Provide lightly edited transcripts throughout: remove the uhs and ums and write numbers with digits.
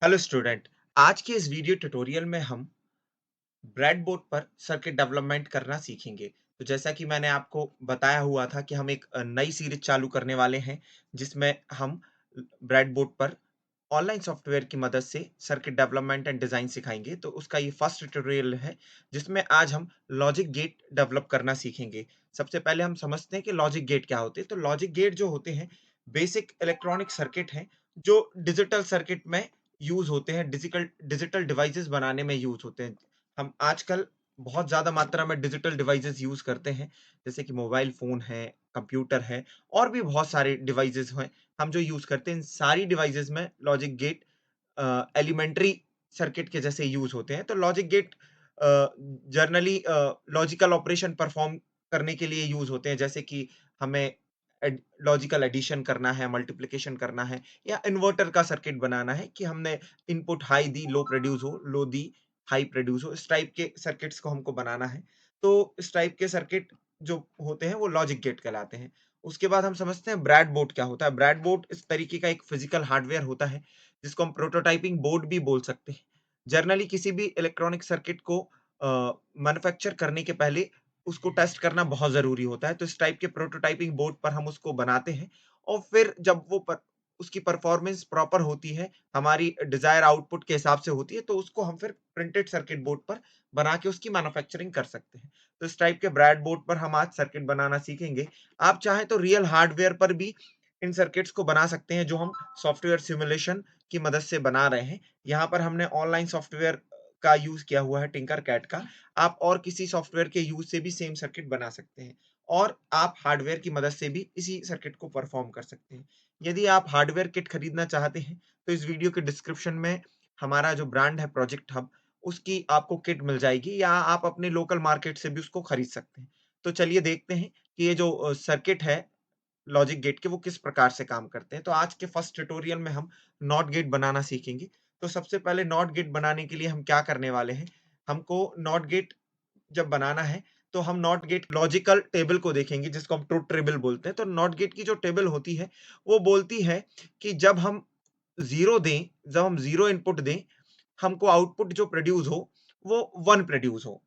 Hello student. आज के इस वीडियो ट्यूटोरियल में हम ब्रेडबोर्ड पर सर्किट डेवलपमेंट करना सीखेंगे। तो जैसा कि मैंने आपको बताया हुआ था कि हम एक नई सीरीज चालू करने वाले हैं जिसमें हम ब्रेडबोर्ड पर ऑनलाइन सॉफ्टवेयर की मदद से सर्किट डेवलपमेंट एंड डिजाइन सिखाएंगे। तो उसका ये फर्स्ट ट्यूटोरियल है जिसमें आज हम लॉजिक गेट डेवलप करना सीखेंगे। सबसे पहले हम समझते हैं कि लॉजिक गेट क्या होते हैं। तो लॉजिक गेट जो होते हैं बेसिक इलेक्ट्रॉनिक सर्किट हैं जो डिजिटल सर्किट में यूज होते हैं, डिजिटल डिजिटल डिवाइसेस बनाने में यूज होते हैं। हम आजकल बहुत ज़्यादा मात्रा में डिजिटल डिवाइसेस यूज़ करते हैं, जैसे कि मोबाइल फ़ोन है, कंप्यूटर है और भी बहुत सारे डिवाइसेस हैं, हम जो यूज़ करते हैं। इन सारी डिवाइसेस में लॉजिक गेट एलिमेंट्री सर्किट के जैसे यूज़ होते हैं। तो logic gate generally logical operation perform करने के लिए यूज़ होते हैं, जैसे कि हमें लॉजिकल एडिशन करना है, मल्टीप्लिकेशन करना है या इन्वर्टर का सर्किट बनाना है कि हमने इनपुट हाई दी, लो प्रोड्यूस हो, लो दी, हाई प्रोड्यूस हो। इस टाइप के सर्किट्स को हमको बनाना है। तो इस टाइप के सर्किट जो होते हैं वो लॉजिक गेट कहलाते हैं। उसके बाद हम समझते हैं ब्रेडबोर्ड क्या होता है। ब्रेडबोर्ड इस तरीके का एक फिजिकल हार्डवेयर होता है जिसको हम प्रोटोटाइपिंग बोर्ड भी बोल सकते हैं। जनरली किसी भी इलेक्ट्रॉनिक सर्किट को मैन्युफैक्चर करने के पहले उसको टेस्ट करना बहुत ज़रूरी होता है। तो इस टाइप के प्रोटोटाइपिंग बोर्ड पर हम उसको बनाते हैं और फिर जब वो उसकी परफॉर्मेंस प्रॉपर होती है, हमारी डिज़ायर आउटपुट के हिसाब से होती है, तो उसको हम फिर प्रिंटेड सर्किट बोर्ड पर बना के उसकी मैन्युफैक्चरिंग कर सकते हैं। तो इस टाइप के ब्रेड बोर्ड पर हम आज सर्किट बनाना सीखेंगे। आप चाहें तो रियल हार्डवेयर पर भी इन सर्किट्स को बना सकते हैं जो हम सॉफ्टवेयर सिमुलेशन की मदद से बना रहे हैं। यहाँ पर हमने ऑनलाइन सॉफ्टवेयर का यूज़ किया हुआ है, टिंकरकैड का। आप और किसी सॉफ्टवेयर के यूज़ से भी सेम सर्किट बना सकते हैं और आप हार्डवेयर की मदद से भी इसी सर्किट को परफॉर्म कर सकते हैं। यदि आप हार्डवेयर किट खरीदना चाहते हैं तो इस वीडियो के डिस्क्रिप्शन में हमारा जो ब्रांड है प्रोजेक्ट हब, उसकी आपको किट मिल जाएगी या आप अपने लोकल मार्केट से भी उसको खरीद सकते हैं। तो चलिए देखते हैं कि ये जो सर्किट है लॉजिक गेट के वो किस प्रकार से काम करते हैं। तो आज के फर्स्ट ट्यूटोरियल में हम नॉट गेट बनाना सीखेंगे। तो सबसे पहले नॉट गेट बनाने के लिए हम क्या करने वाले हैं, हमको नॉट गेट जब बनाना है तो हम नॉट गेट लॉजिकल टेबल को देखेंगे जिसको हम ट्रुथ टेबल बोलते हैं। तो नॉट गेट की जो टेबल होती है वो बोलती है कि जब हम ज़ीरो इनपुट दें, हमको आउटपुट जो प्रोड्यूस हो वो 1 प्रोड्यूस हो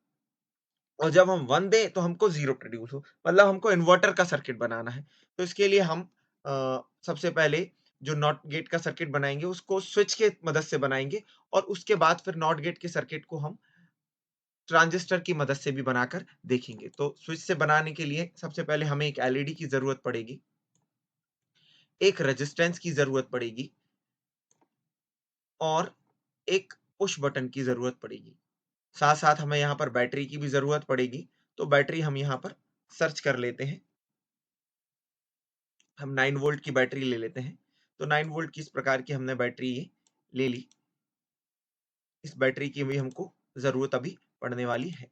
और जब हम 1 दें तो हमको 0 प्रोड्यूस हो। मतलब हमको इन्वर्टर का सर्किट बनाना है। तो इसके लिए हम सबसे पहले जो नॉट गेट का सर्किट बनाएँगे उसको स्विच के मदद से बनाएँगे और उसके बाद फिर नॉट गेट के सर्किट को हम ट्रांजिस्टर की मदद से भी बनाकर देखेंगे। तो स्विच से बनाने के लिए सबसे पहले हमें एक एलईडी की ज़रूरत पड़ेगी, एक रेजिस्टेंस की ज़रूरत पड़ेगी और एक पुश बटन की ज़रूरत पड़ेगी। साथ-साथ हमें यहाँ पर बैटरी की भी ज़रूरत पड़ेगी। तो बैटरी हम यहाँ पर सर्च कर लेते हैं। हम 9 वोल्ट की बैटरी ले लेते हैं। तो 9 वोल्ट की इस प्रकार की हमने बैटरी ये ले ली। इस बैटरी की भी हमको ज़रूरत अभी पड़ने वाली है।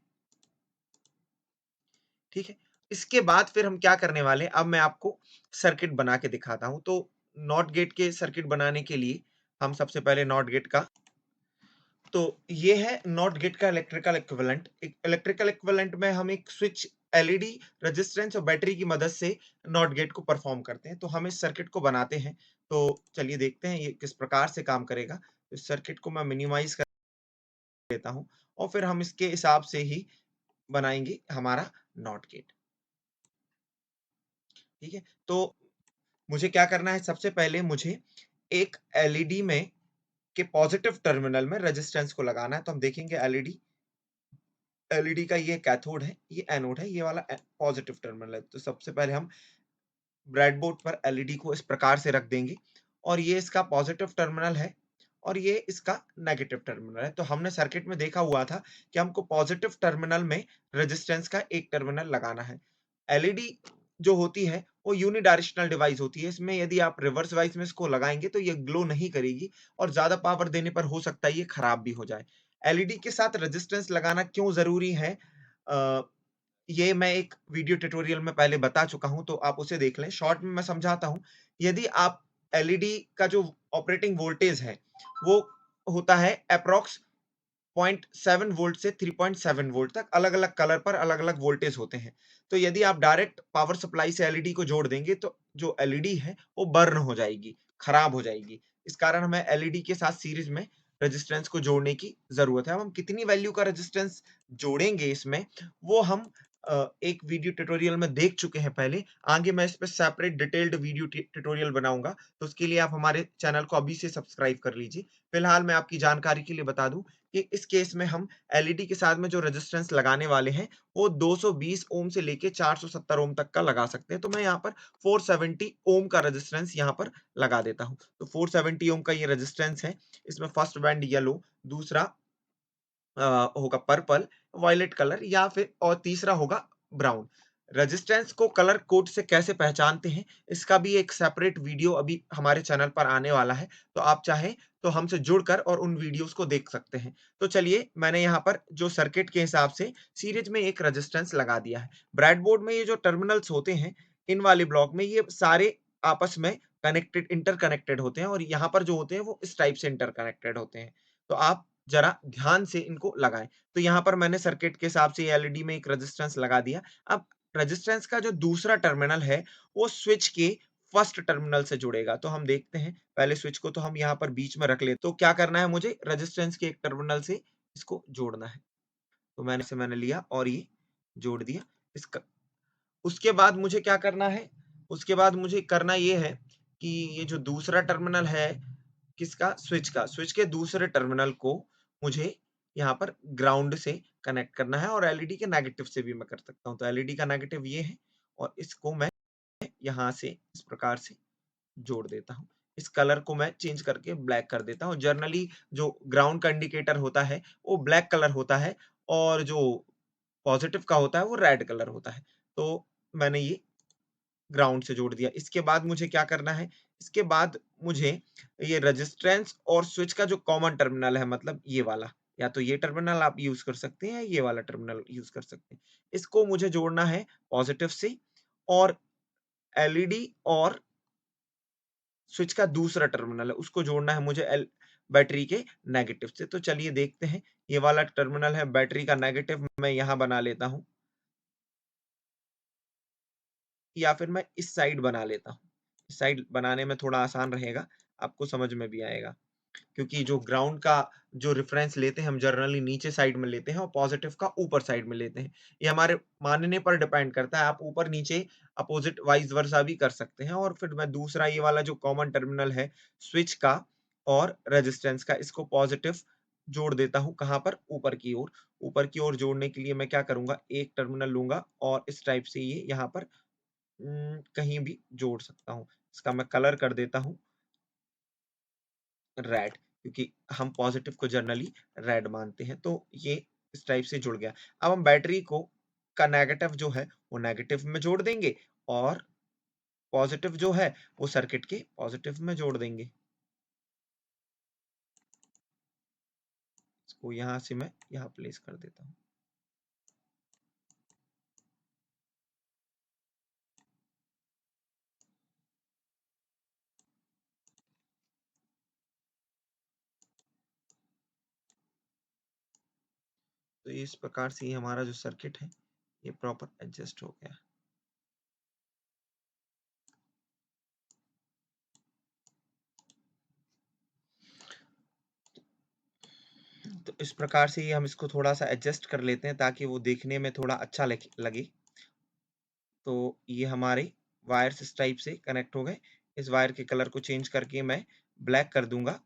ठीक है? इसके बाद फिर हम क्या करने वाले हैं, अब मैं आपको सर्किट बना के दिखाता हूँ। तो नॉट गेट के सर्किट बनाने के लिए हम सबसे पहले नॉट गेट का तो ये है नॉट गेट का इलेक्ट्रिकल इक्विवेलेंट। इलेक्ट्रिकल इक्विवेलेंट में हम एक स्विच, एलईडी, रेजिस्टेंस और बैटरी की मदद से नॉट गेट को परफॉर्म करते हैं। तो हम इस सर्किट को बनाते हैं। तो चलिए देखते हैं ये किस प्रकार से काम करेगा। इस सर्किट को मैं मिनिमाइज़ कर देता हूँ और फिर हम इसके हिसाब से ही बनाएँगे हमारा नॉट गेट। ठीक है? तो मुझे क्या करना है, सबसे पहले मुझे एक एलईडी में के पॉजिटिव टर्मिनल में रेजिस्टेंस को लगाना है। तो हम देखेंगे एलईडी एलईडी का ये कैथोड है, ये एनोड है, ये वाला पॉजिटिव टर्मिनल है। तो सबसे पहले हम ब्रेडबोर्ड पर एलईडी को इस प्रकार से रख देंगे और ये इसका पॉजिटिव टर्मिनल है और ये इसका नेगेटिव टर्मिनल है। तो हमने सर्किट में देखा हुआ था कि हमको पॉजिटिव टर्मिनल में रेजिस्टेंस का एक टर्मिनल लगाना है। एलईडी जो होती है वो यूनिडायरेक्शनल डिवाइस होती है। इसमें यदि आप रिवर्स वाइज में इसको लगाएँगे तो ये ग्लो नहीं करेगी और ज़्यादा पावर देने पर हो सकता है ये खराब भी हो जाए। एलईडी के साथ रेजिस्टेंस लगाना क्यों ज़रूरी है? अ, ये मैं एक वीडियो ट्यूटोरियल में पहले बता चुका हूँ, तो आप उसे देख लें। शॉर्ट में मैं समझाता हूँ। यदि आप एलईडी का जो ऑपरेटिंग वोल्टेज है, वो होता है एप्रॉक्स 0.7 वोल्ट से 3.7 वोल्ट तक, अलग-अलग कलर पर अलग-अलग वोल्टेज होते हैं। तो यदि आप डायरेक्ट पावर सप्लाई से एलईडी को जोड़ देंगे, तो जो एलईडी है, वो बर्न हो जाएगी, खराब हो जाएगी। इस कारण हमें एलईडी के साथ सीरीज में रेजिस्टेंस को जोड़ने की जरूरत है। अब हम कितनी वैल्यू का रेजिस्टेंस जोड़ेंगे इसमें, वो हम एक वीडियो ट्यूटोरियल में देख चुके हैं पहले। आगे मैं इस पे सेपरेट डिटेल्ड वीडियो ट्यूटोरियल बनाऊंगा, तो उसके लिए आप हमारे चैनल को अभी से सब्सक्राइब कर लीजिए। फिलहाल मैं आपकी जानकारी के लिए बता दूं कि इस केस में हम एलईडी के साथ में जो रेजिस्टेंस लगाने वाले हैं वो 220 ओम से लेके 470 ओम तक का लगा सकते हैं। तो मैं यहाँ पर 470 ओम का रेजिस्टेंस यहाँ पर लगा देता हूँ। तो 470 ओम का ये रेजिस्टेंस है। इसमें फर्स्ट बैंड येलो, दूसरा होगा पर्पल, वायलेट कलर, या फिर और तीसरा होगा ब्राउन। रेजिस्टेंस को कलर कोड से कैसे पहचानते हैं, इसका भी एक सेपरेट वीडियो अभी हमारे चैनल पर आने वाला है, तो आप चाहें तो हमसे जुड़कर और उन वीडियोस को देख सकते हैं। तो चलिए, मैंने यहाँ पर जो सर्किट के हिसाब से सीरीज में एक रेजिस्टेंस लगा दिया है। ब्रेडबोर्ड में ये जो टर्मिनल्स होते हैं, इन वाले ब्लॉक में ये सारे आपस में इंटरकनेक्टेड होते हैं, और यहाँ पर जो होते हैं वो इस टाइप से इंटरकनेक्टेड होते हैं। तो आप जरा ध्यान से इनको लगाएं। तो यहाँ पर मैंने सर्किट के हिसाब से एलईडी में एक रेजिस्टेंस लगा दिया। अब रेजिस्टेंस का जो दूसरा टर्मिनल है वो स्विच के फर्स्ट टर्मिनल से जुड़ेगा। तो हम देखते हैं, पहले स्विच को तो हम यहाँ पर बीच में रख लेते। तो क्या करना है, मुझे रेजिस्टेंस के एक टर्मिनल से इसको जोड़ना है। तो मैंने लिया और ये जोड़ दिया। इसका उसके बाद मुझे क्या करना है, उसके बाद मुझे करना ये है कि ये जो दूसरा टर्मिनल है किसका, स्विच का, स्विच के दूसरे टर्मिनल को मुझे यहाँ पर ग्राउंड से कनेक्ट करना है, और एलईडी के नेगेटिव से भी मैं कर सकता हूँ। तो एलईडी का नेगेटिव ये है, और इसको मैं यहाँ से इस प्रकार से जोड़ देता हूँ। इस कलर को मैं चेंज करके ब्लैक कर देता हूँ। जनरली जो ग्राउंड का इंडिकेटर होता है वो ब्लैक कलर होता है, और जो पॉजिटिव का होता है वो रेड कलर होता है। तो मैंने ये ग्राउंड से जोड़ दिया। इसके बाद मुझे क्या करना है, इसके बाद मुझे ये रेजिस्टेंस और स्विच का जो कॉमन टर्मिनल है, मतलब ये वाला, या तो ये टर्मिनल आप यूज कर सकते हैं या ये वाला टर्मिनल यूज कर सकते हैं। इसको मुझे जोड़ना है पॉजिटिव से, और एलईडी और स्विच का दूसरा टर्मिनल है उसको जोड़ना है मुझे बैटरी के नेगेटिव से। तो चलिए देखते हैं, ये वाला टर्मिनल है बैटरी का नेगेटिव, मैं यहाँ बना लेता हूँ, या फिर मैं इस साइड बना लेता हूँ। इस साइड बनाने में थोड़ा आसान रहेगा, आपको समझ में भी आएगा, क्योंकि जो ग्राउंड का जो रेफरेंस लेते हैं हम जनरली नीचे साइड में लेते हैं, और पॉजिटिव का ऊपर साइड में लेते हैं। ये हमारे मानने पर डिपेंड करता है, आप ऊपर नीचे अपोजिट वाइस वर्सा भी कर सकते हैं। और फिर मैं दूसरा ये वाला जो कॉमन टर्मिनल है स्विच का और रेजिस्टेंस का, इसको पॉजिटिव जोड़ देता हूँ कहाँ पर, ऊपर की ओर। ऊपर की ओर जोड़ने के लिए मैं क्या करूंगा, एक टर्मिनल लूंगा और इस टाइप से ये यहाँ पर कहीं भी जोड़ सकता हूँ। इसका मैं कलर कर देता हूँ रेड, क्योंकि हम पॉजिटिव को जनरली रेड मानते हैं। तो ये इस टाइप से जुड़ गया। अब हम बैटरी को का नेगेटिव जो है वो नेगेटिव में जोड़ देंगे, और पॉजिटिव जो है वो सर्किट के पॉजिटिव में जोड़ देंगे। इसको यहाँ से मैं यहाँ प्लेस कर देता हूँ। तो इस प्रकार से ये हमारा जो सर्किट है ये प्रॉपर एडजस्ट हो गया। तो इस प्रकार से ये हम इसको थोड़ा सा एडजस्ट कर लेते हैं ताकि वो देखने में थोड़ा अच्छा लगे। तो ये हमारे वायर्स इस टाइप से कनेक्ट हो गए। इस वायर के कलर को चेंज करके मैं ब्लैक कर दूंगा।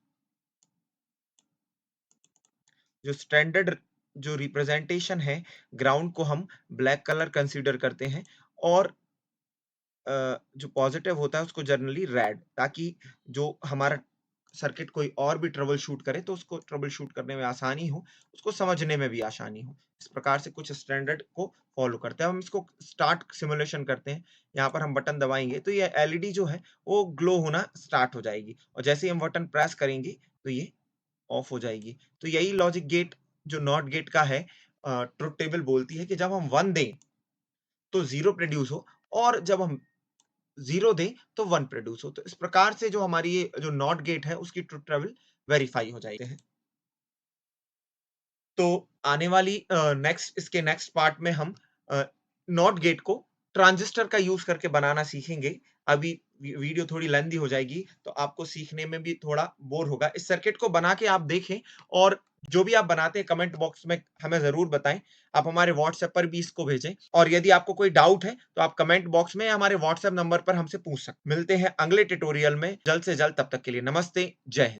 जो स्टैंडर्ड जो रिप्रेजेंटेशन है ग्राउंड को हम ब्लैक कलर कंसीडर करते हैं, और जो पॉजिटिव होता है उसको जनरली रेड, ताकि जो हमारा सर्किट कोई और भी ट्रबल शूट करे तो उसको ट्रबल शूट करने में आसानी हो, उसको समझने में भी आसानी हो। इस प्रकार से कुछ स्टैंडर्ड को फॉलो करते हैं। हम इसको स्टार्ट सिमुलेशन करते हैं। यहाँ पर हम बटन दबाएंगे तो ये एलईडी जो है वो ग्लो होना स्टार्ट हो जाएगी, और जैसे ही हम बटन प्रेस करेंगे तो ये ऑफ हो जाएगी। तो यही लॉजिक गेट जो नॉट गेट का है, ट्रुथ टेबल बोलती है कि जब हम 1 दें तो 0 प्रोड्यूस हो, और जब हम 0 दें तो 1 प्रोड्यूस हो। तो इस प्रकार से जो हमारी ये जो नॉट गेट है उसकी ट्रुथ टेबल वेरीफाई हो जाती है। तो आने वाली इसके नेक्स्ट पार्ट में हम नॉट गेट को ट्रांजिस्टर का यूज करके बनाना सीखेंगे, अभी वीडियो थोड़ी लेंथी हो जाएगी, तो आपको सीखने में भी थोड़ा बोर होगा। इस सर्किट को बना के आप देखें और जो भी आप बनाते हैं कमेंट बॉक्स में हमें ज़रूर बताएँ। आप हमारे व्हाट्सएप पर भी इसको भेजें और यदि आपको कोई डाउट है, तो आप कमेंट बॉक्स में या हमारे व्हाट्सएप नंबर पर हमसे पूछ सकते हैं। मिलते हैं अगले ट्यूटोरियल में जल्द से जल्द, तब तक के लिए नमस्ते, जय हिंद।